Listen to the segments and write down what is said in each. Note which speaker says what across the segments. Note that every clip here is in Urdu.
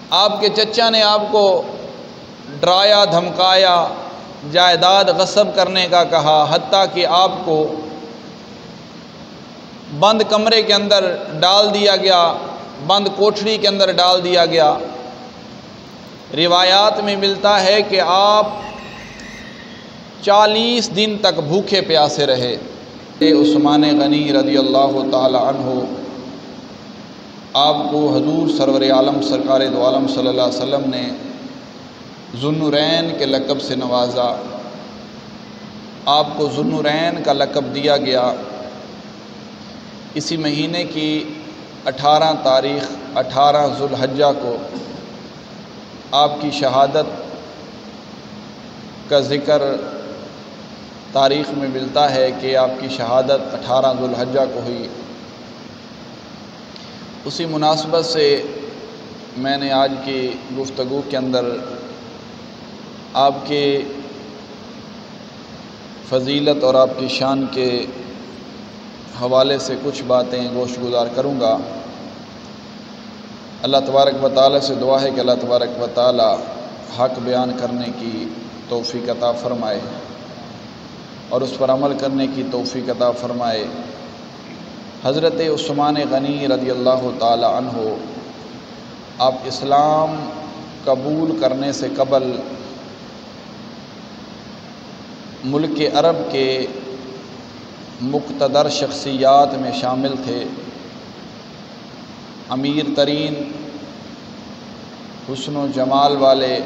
Speaker 1: آپ کے چچا نے آپ کو ڈرایا دھمکایا، جائیداد غصب کرنے کا کہا، حتیٰ کہ آپ کو بند کمرے کے اندر ڈال دیا گیا، بند کوٹھری کے اندر ڈال دیا گیا۔ روایات میں ملتا ہے کہ آپ 40 دن تک بھوکے پیاسے رہے۔ عثمان غنی رضی اللہ تعالی عنہ آپ کو حضور سرور عالم سرکار دو عالم صلی اللہ علیہ وسلم نے ذو النورین کے لقب سے نوازا۔ آپ کو ذو النورین کا لقب دیا گیا۔ اسی مہینے کی 18 تاریخ 18 ذو الحجہ کو آپ کی شہادت کا ذکر تاریخ میں ملتا ہے کہ آپ کی شہادت 18 ذو الحجہ کو ہوئی۔ اسی مناسبت سے میں نے آج کی گفتگو کے اندر آپ کے فضیلت اور آپ کی شان کے حوالے سے کچھ باتیں گوش گزار کروں گا۔ اللہ تبارک و تعالی سے دعا ہے کہ اللہ تبارک و تعالی حق بیان کرنے کی توفیق عطا فرمائے اور اس پر عمل کرنے کی توفیق عطا فرمائے۔ حضرت عثمان غنی رضی اللہ تعالی عنہ آپ اسلام قبول کرنے سے قبل ملک عرب کے مقتدر شخصیات میں شامل تھے۔ امیر ترین، حسن و جمال والے،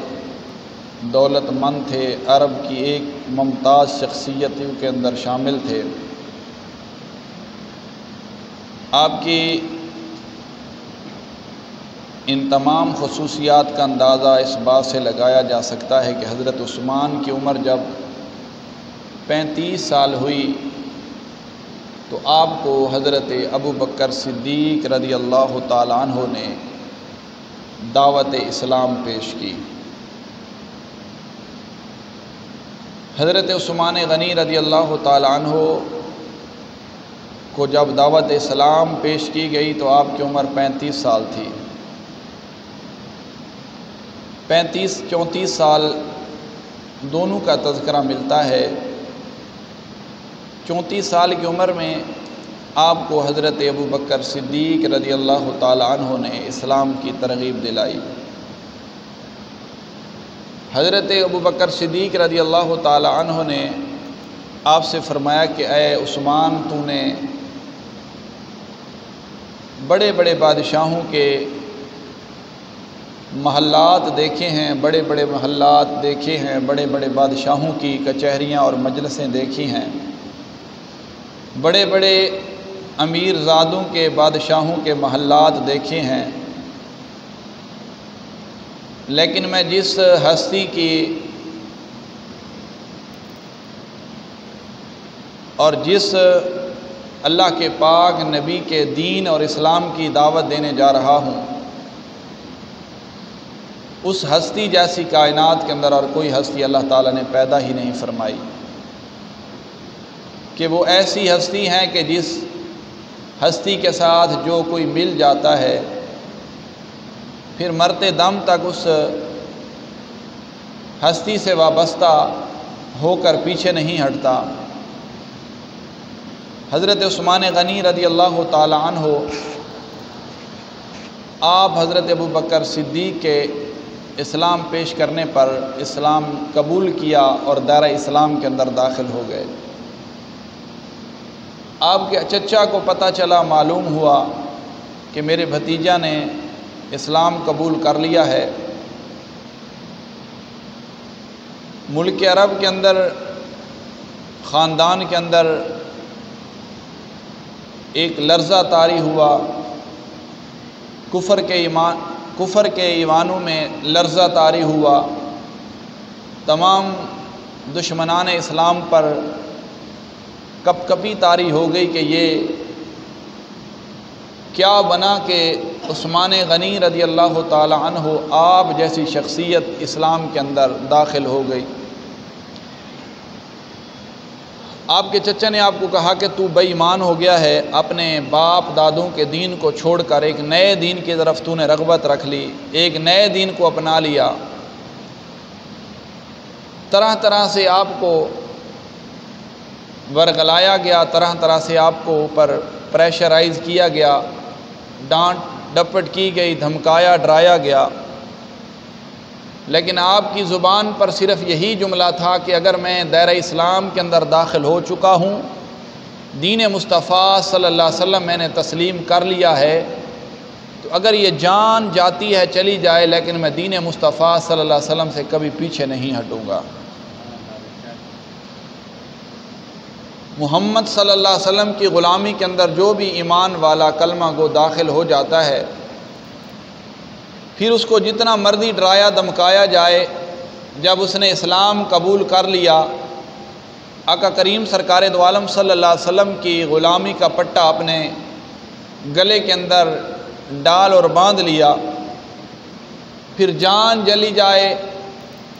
Speaker 1: دولت مند تھے، عرب کی ایک ممتاز شخصیتوں کے اندر شامل تھے۔ آپ کی ان تمام خصوصیات کا اندازہ اس بات سے لگایا جا سکتا ہے کہ حضرت عثمان کی عمر جب 35 سال ہوئی تو آپ کو حضرت ابو بکر صدیق رضی اللہ تعالی عنہ نے دعوت اسلام پیش کی۔ حضرت عثمان غنی رضی اللہ تعالی عنہ کو جب دعوت اسلام پیش کی گئی تو آپ کی عمر 35 سال تھی۔ 34 سال دونوں کا تذکرہ ملتا ہے۔ 34 سال کی عمر میں آپ کو حضرت ابو بکر صدیق رضی اللہ تعالی عنہ نے اسلام کی ترغیب دلائی۔ حضرت ابو بکر صدیق رضی اللہ تعالی عنہ نے آپ سے فرمایا کہ اے عثمان، تو نے بڑے بڑے بادشاہوں کے محلات دیکھے ہیں، بڑے بڑے محلات دیکھے ہیں، بڑے بڑے بادشاہوں کی کچہریاں اور مجلسیں دیکھی ہیں، بڑے بڑے امیر زادوں کے بادشاہوں کے محلات دیکھے ہیں، لیکن میں جس ہستی کی اور جس اللہ کے پاک نبی کے دین اور اسلام کی دعوت دینے جا رہا ہوں، اس ہستی جیسی کائنات کے اندر اور کوئی ہستی اللہ تعالیٰ نے پیدا ہی نہیں فرمائی، کہ وہ ایسی ہستی ہیں کہ جس ہستی کے ساتھ جو کوئی مل جاتا ہے پھر مرتے دم تک اس ہستی سے وابستہ ہو کر پیچھے نہیں ہٹتا۔ حضرت عثمان غنی رضی اللہ تعالی عنہ آپ حضرت ابو بکر صدیق کے اسلام پیش کرنے پر اسلام قبول کیا اور دائرہ اسلام کے اندر داخل ہو گئے۔ آپ کے چچا کو پتہ چلا، معلوم ہوا کہ میرے بھتیجا نے اسلام قبول کر لیا ہے۔ ملک عرب کے اندر، خاندان کے اندر ایک لرزہ طاری ہوا، کفر کے ایوانوں میں لرزہ طاری ہوا، تمام دشمنان اسلام پر کپ کپی طاری ہو گئی کہ یہ کیا بنا کہ عثمان غنی رضی اللہ تعالی عنہ آپ جیسی شخصیت اسلام کے اندر داخل ہو گئی۔ آپ کے چچا نے آپ کو کہا کہ تو بے ایمان ہو گیا ہے، اپنے باپ دادوں کے دین کو چھوڑ کر ایک نئے دین کی طرف تو نے رغبت رکھ لی، ایک نئے دین کو اپنا لیا، طرح طرح سے آپ کو ورگلایا گیا، طرح طرح سے آپ کو اوپر پریشرائز کیا گیا، ڈانٹ ڈپٹ کی گئی، دھمکایا ڈرایا گیا، لیکن آپ کی زبان پر صرف یہی جملہ تھا کہ اگر میں دائرہ اسلام کے اندر داخل ہو چکا ہوں، دین مصطفیٰ صلی اللہ علیہ وسلم میں نے تسلیم کر لیا ہے، تو اگر یہ جان جاتی ہے چلی جائے، لیکن میں دین مصطفیٰ صلی اللہ علیہ وسلم سے کبھی پیچھے نہیں ہٹوں گا۔ محمد صلی اللہ علیہ وسلم کی غلامی کے اندر جو بھی ایمان والا کلمہ گو داخل ہو جاتا ہے، پھر اس کو جتنا مرضی ڈرایا دمکایا جائے، جب اس نے اسلام قبول کر لیا، آقا کریم سرکار دو عالم صلی اللہ علیہ وسلم کی غلامی کا پٹا اپنے گلے کے اندر ڈال اور باندھ لیا، پھر جان جلی جائے،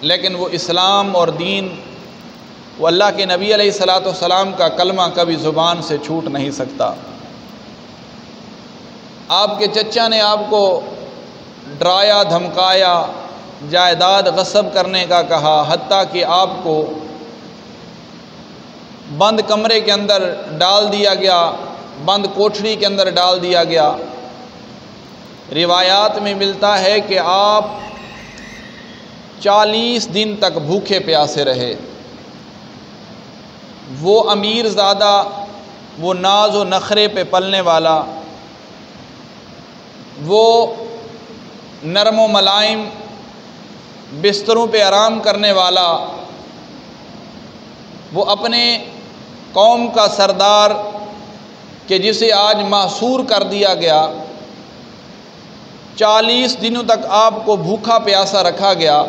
Speaker 1: لیکن وہ اسلام اور دین، وہ اللہ کے نبی علیہ الصلاۃ والسلام کا کلمہ کبھی زبان سے چھوٹ نہیں سکتا۔ آپ کے چچا نے آپ کو ڈرایا دھمکایا، جائیداد غصب کرنے کا کہا، حتیٰ کہ آپ کو بند کمرے کے اندر ڈال دیا گیا، بند کوٹھری کے اندر ڈال دیا گیا۔ روایات میں ملتا ہے کہ آپ 40 دن تک بھوکے پیاسے رہے۔ وہ امیر زادہ، وہ ناز و نخرے پہ پلنے والا، وہ نرم و ملائم بستروں پہ آرام کرنے والا، وہ اپنے قوم کا سردار کہ جسے آج محصور کر دیا گیا، 40 دنوں تک آپ کو بھوکا پیاسا رکھا گیا،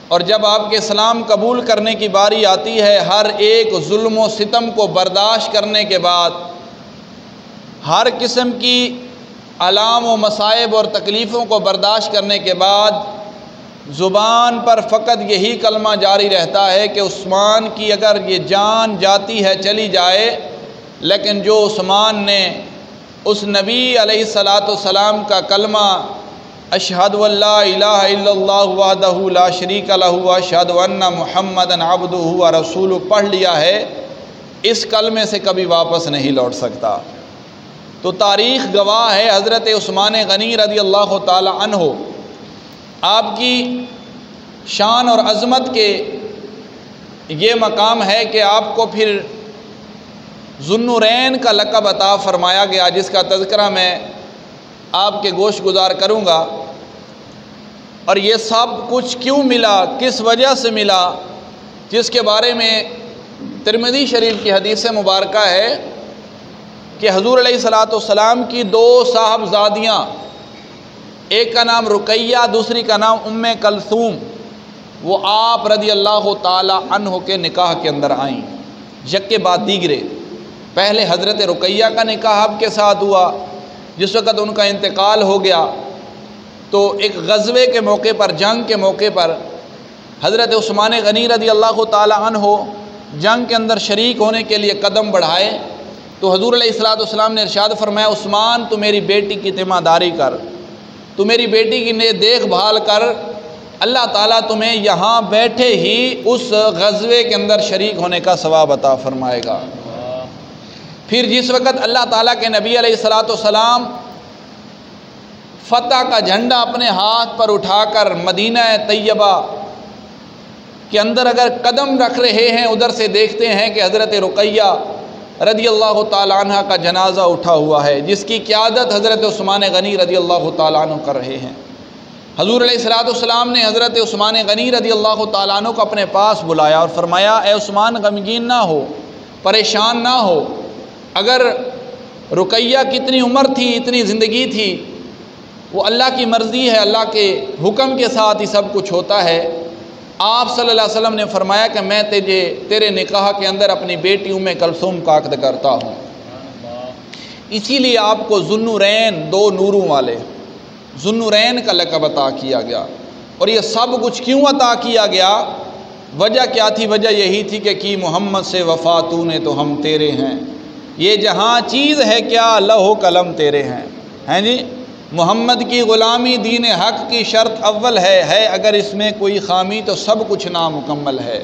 Speaker 1: اور جب آپ کے اسلام قبول کرنے کی باری آتی ہے، ہر ایک ظلم و ستم کو برداشت کرنے کے بعد، ہر قسم کی آلام و مصائب اور تکلیفوں کو برداشت کرنے کے بعد، زبان پر فقط یہی کلمہ جاری رہتا ہے کہ عثمان کی اگر یہ جان جاتی ہے چلی جائے، لیکن جو عثمان نے اس نبی علیہ الصلاۃ والسلام کا کلمہ اشہد ان لا الہ الا اللہ وحدہ لا شریک لہ واشہد ان محمدًا عبدہ ورسولہ پڑھ لیا ہے، اس کلمے سے کبھی واپس نہیں لوٹ سکتا۔ تو تاریخ گواہ ہے، حضرت عثمان غنی رضی اللہ تعالی عنہ، آپ کی شان اور عظمت کے یہ مقام ہے کہ آپ کو پھر ذو النورین کا لقب عطا فرمایا گیا، جس کا تذکرہ میں آپ کے گوش گزار کروں گا۔ اور یہ سب کچھ کیوں ملا، کس وجہ سے ملا، جس کے بارے میں ترمذی شریف کی حدیث مبارکہ ہے کہ حضور علیہ الصلاۃ والسلام کی 2 صاحبزادیاں، ایک کا نام رقیہ، دوسری کا نام ام کلثوم، وہ آپ رضی اللہ تعالی عنہ کے نکاح کے اندر آئیں، یک کے بعد دیگرے۔ پہلے حضرت رقیہ کا نکاح آپ کے ساتھ ہوا، جس وقت ان کا انتقال ہو گیا تو ایک غزوے کے موقع پر، جنگ کے موقع پر حضرت عثمان غنی رضی اللہ تعالی عنہ جنگ کے اندر شریک ہونے کے لیے قدم بڑھائے، تو حضور علیہ الصلوۃ والسلام نے ارشاد فرمایا، عثمان تو میری بیٹی کی ذمہ داری کر، تو میری بیٹی کی دیکھ بھال کر، اللہ تعالیٰ تمہیں یہاں بیٹھے ہی اس غزوے کے اندر شریک ہونے کا ثواب عطا فرمائے گا۔ پھر جس وقت اللہ تعالیٰ کے نبی علیہ الصلوۃ والسلام فتح کا جھنڈا اپنے ہاتھ پر اٹھا کر مدینہ طیبہ کے اندر اگر قدم رکھ رہے ہیں، ادھر سے دیکھتے ہیں کہ حضرت رقیہ رضی اللہ تعالیٰ عنہ کا جنازہ اٹھا ہوا ہے، جس کی قیادت حضرت عثمان غنی رضی اللہ تعالیٰ عنہ کر رہے ہیں۔ حضور علیہ الصلوۃ والسلام نے حضرت عثمان غنی رضی اللہ تعالیٰ عنہ کو اپنے پاس بلایا اور فرمایا، اے عثمان غمگین نہ ہو، پریشان نہ ہو، اگر رقیہ کتنی عمر تھی، اتنی زندگی تھی، وہ اللہ کی مرضی ہے، اللہ کے حکم کے ساتھ ہی سب کچھ ہوتا ہے۔ آپ صلی اللہ علیہ وسلم نے فرمایا کہ میں تیرے نکاح کے اندر اپنی بیٹی ام کلثوم کا عقد کرتا ہوں۔ اسی لیے آپ کو ذو النورین، 2 نوروں والے، ذو النورین کا لقب عطا کیا گیا۔ اور یہ سب کچھ کیوں عطا کیا گیا؟ وجہ کیا تھی؟ وجہ یہی تھی کہ کی محمد سے وفا تو نے تو ہم تیرے ہیں، یہ جہاں چیز ہے کیا لوح و قلم تیرے ہیں جی۔ محمد کی غلامی دین حق کی شرط اول ہے، اگر اس میں کوئی خامی تو سب کچھ نامکمل ہے۔